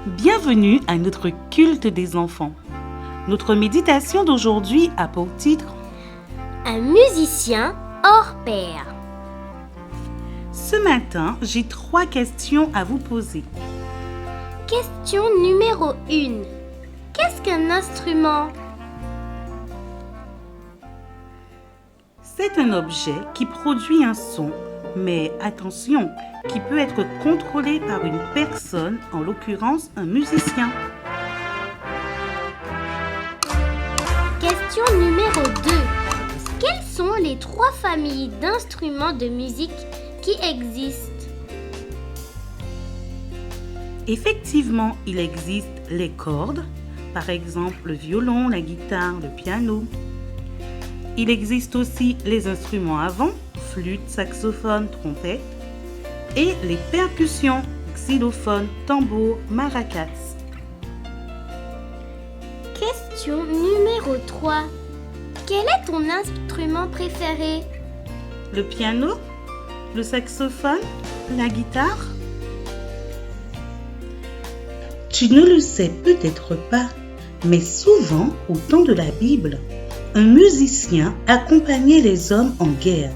Bienvenue à notre culte des enfants. Notre méditation d'aujourd'hui a pour titre Un musicien hors pair. Ce matin, j'ai 3 questions à vous poser. Question numéro 1. Qu'est-ce qu'un instrument? C'est un objet qui produit un son, mais attention, qui peut être contrôlé par une personne, en l'occurrence un musicien. Question numéro 2. Quelles sont les 3 familles d'instruments de musique qui existent? Effectivement, il existe les cordes, par exemple le violon, la guitare, le piano. Il existe aussi les instruments à vent, flûte, saxophone, trompette, et les percussions, xylophone, tambour, maracas. Question numéro 3. Quel est ton instrument préféré? Le piano, le saxophone, la guitare. Tu ne le sais peut-être pas, mais souvent, au temps de la Bible, un musicien accompagnait les hommes en guerre.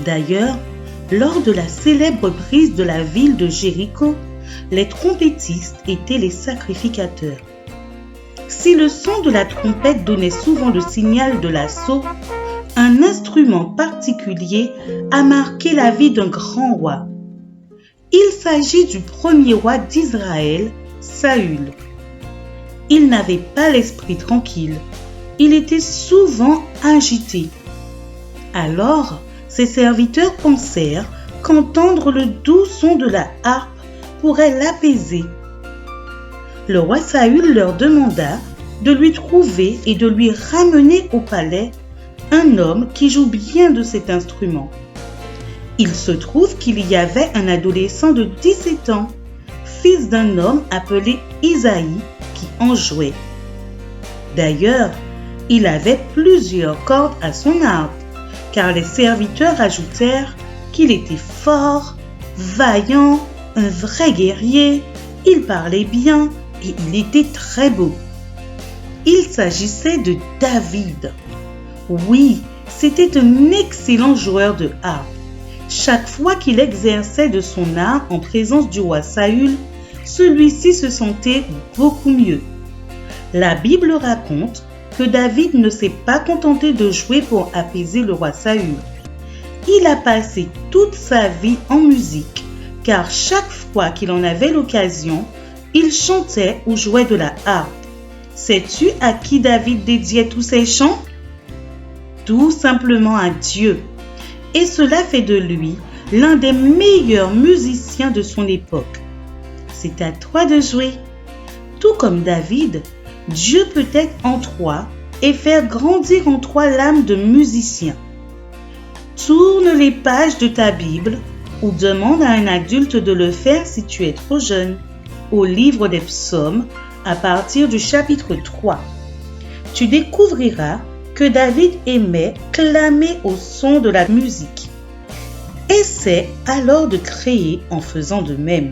D'ailleurs, lors de la célèbre prise de la ville de Jéricho, les trompettistes étaient les sacrificateurs. Si le son de la trompette donnait souvent le signal de l'assaut, un instrument particulier a marqué la vie d'un grand roi. Il s'agit du premier roi d'Israël, Saül. Il n'avait pas l'esprit tranquille. Il était souvent agité. Alors, ses serviteurs pensèrent qu'entendre le doux son de la harpe pourrait l'apaiser. Le roi Saül leur demanda de lui trouver et de lui ramener au palais un homme qui joue bien de cet instrument. Il se trouve qu'il y avait un adolescent de 17 ans, fils d'un homme appelé Isaïe, qui en jouait. D'ailleurs, il avait plusieurs cordes à son harpe, car les serviteurs ajoutèrent qu'il était fort, vaillant, un vrai guerrier, il parlait bien et il était très beau. Il s'agissait de David. Oui, c'était un excellent joueur de harpe. Chaque fois qu'il exerçait de son art en présence du roi Saül, celui-ci se sentait beaucoup mieux. La Bible raconte que David ne s'est pas contenté de jouer pour apaiser le roi Saül. Il a passé toute sa vie en musique, car chaque fois qu'il en avait l'occasion, il chantait ou jouait de la harpe. Sais-tu à qui David dédiait tous ses chants? Tout simplement à Dieu. Et cela fait de lui l'un des meilleurs musiciens de son époque. C'est à toi de jouer. Tout comme David, Dieu peut être en toi et faire grandir en toi l'âme de musicien. Tourne les pages de ta Bible ou demande à un adulte de le faire si tu es trop jeune, au livre des psaumes à partir du chapitre 3. Tu découvriras que David aimait clamer au son de la musique. Essaie alors de créer en faisant de même.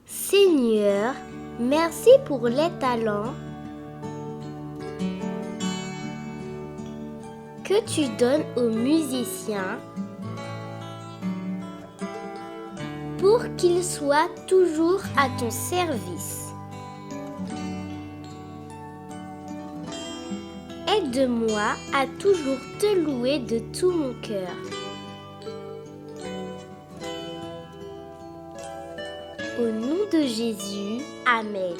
Seigneur, merci pour les talents que tu donnes aux musiciens pour qu'ils soient toujours à ton service. Aide-moi à toujours te louer de tout mon cœur. Au nom de Jésus, Amen.